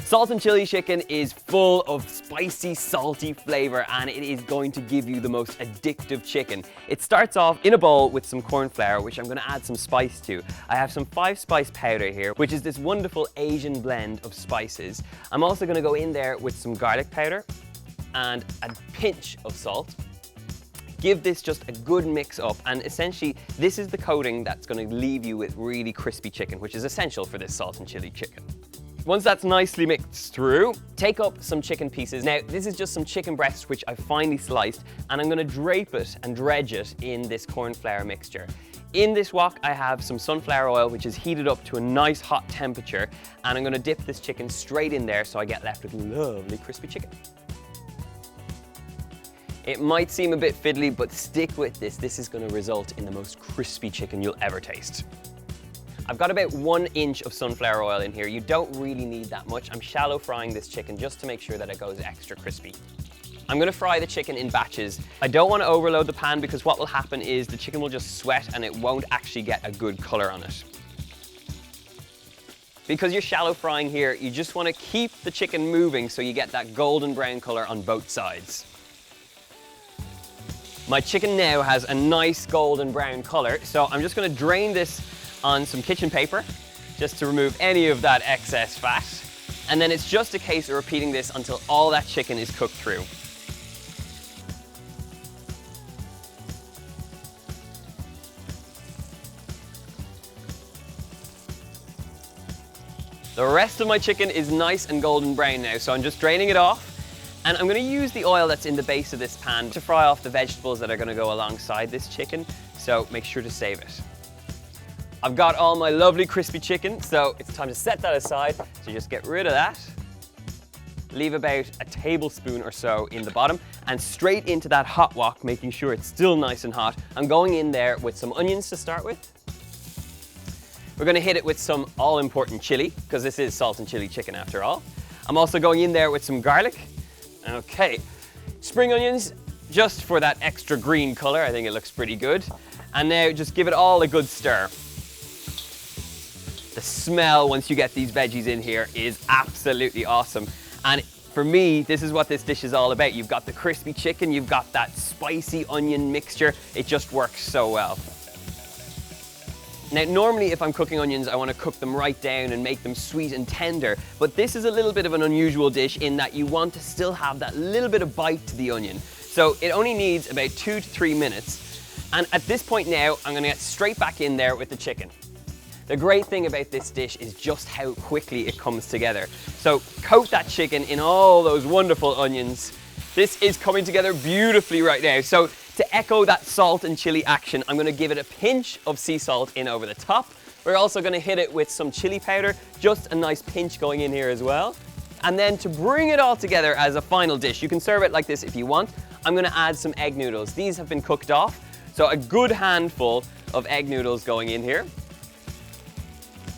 Salt and chili chicken is full of spicy, salty flavor, and it is going to give you the most addictive chicken. It starts off in a bowl with some corn flour, which I'm going to add some spice to. I have some 5-spice powder here, which is this wonderful Asian blend of spices. I'm also going to go in there with some garlic powder and a pinch of salt. Give this just a good mix up, and essentially this is the coating that's going to leave you with really crispy chicken, which is essential for this salt and chili chicken. Once that's nicely mixed through, take up some chicken pieces. Now, this is just some chicken breast which I've finely sliced, and I'm going to drape it and dredge it in this corn flour mixture. In this wok, I have some sunflower oil which is heated up to a nice hot temperature, and I'm going to dip this chicken straight in there so I get left with lovely crispy chicken. It might seem a bit fiddly, but stick with this. This is going to result in the most crispy chicken you'll ever taste. I've got about 1 inch of sunflower oil in here. You don't really need that much. I'm shallow frying this chicken just to make sure that it goes extra crispy. I'm going to fry the chicken in batches. I don't want to overload the pan because what will happen is the chicken will just sweat and it won't actually get a good color on it. Because you're shallow frying here, you just want to keep the chicken moving so you get that golden brown color on both sides. My chicken now has a nice golden brown color, so I'm just going to drain this on some kitchen paper just to remove any of that excess fat. And then it's just a case of repeating this until all that chicken is cooked through. The rest of my chicken is nice and golden brown now, so I'm just draining it off. And I'm going to use the oil that's in the base of this pan to fry off the vegetables that are going to go alongside this chicken, so make sure to save it. I've got all my lovely crispy chicken, so it's time to set that aside. So just get rid of that. Leave about a tablespoon or so in the bottom and straight into that hot wok, making sure it's still nice and hot. I'm going in there with some onions to start with. We're going to hit it with some all-important chili, because this is salt and chili chicken after all. I'm also going in there with some garlic. Okay, spring onions, just for that extra green color. I think it looks pretty good. And now just give it all a good stir. The smell once you get these veggies in here is absolutely awesome. And for me, this is what this dish is all about. You've got the crispy chicken, you've got that spicy onion mixture. It just works so well. Now, normally if I'm cooking onions, I want to cook them right down and make them sweet and tender. But this is a little bit of an unusual dish in that you want to still have that little bit of bite to the onion. So it only needs about 2 to 3 minutes. And at this point now, I'm going to get straight back in there with the chicken. The great thing about this dish is just how quickly it comes together. So coat that chicken in all those wonderful onions. This is coming together beautifully right now. So to echo that salt and chili action, I'm going to give it a pinch of sea salt in over the top. We're also going to hit it with some chili powder, just a nice pinch going in here as well. And then to bring it all together as a final dish, you can serve it like this if you want. I'm going to add some egg noodles. These have been cooked off, so a good handful of egg noodles going in here.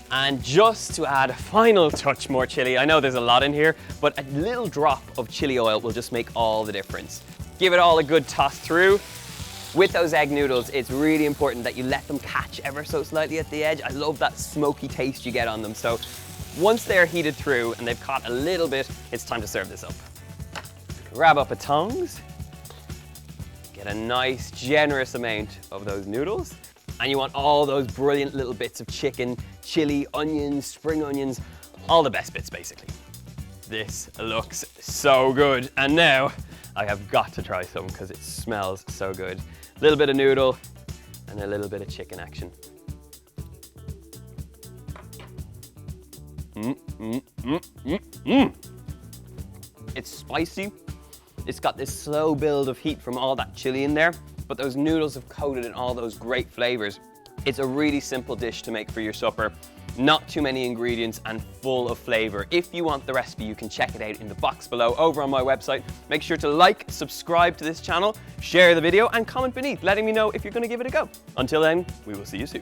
And just to add a final touch more chili, I know there's a lot in here, but a little drop of chili oil will just make all the difference. Give it all a good toss through. With those egg noodles, it's really important that you let them catch ever so slightly at the edge. I love that smoky taste you get on them. So once they're heated through and they've caught a little bit, it's time to serve this up. Grab up a tongs. Get a nice, generous amount of those noodles. And you want all those brilliant little bits of chicken, chili, onions, spring onions, all the best bits basically. This looks so good. And now I have got to try some because it smells so good. A little bit of noodle and a little bit of chicken action. It's spicy. It's got this slow build of heat from all that chili in there, but those noodles have coated in all those great flavors. It's a really simple dish to make for your supper. Not too many ingredients and full of flavor. If you want the recipe, you can check it out in the box below over on my website. Make sure to like, subscribe to this channel, share the video and comment beneath letting me know if you're going to give it a go. Until then, we will see you soon.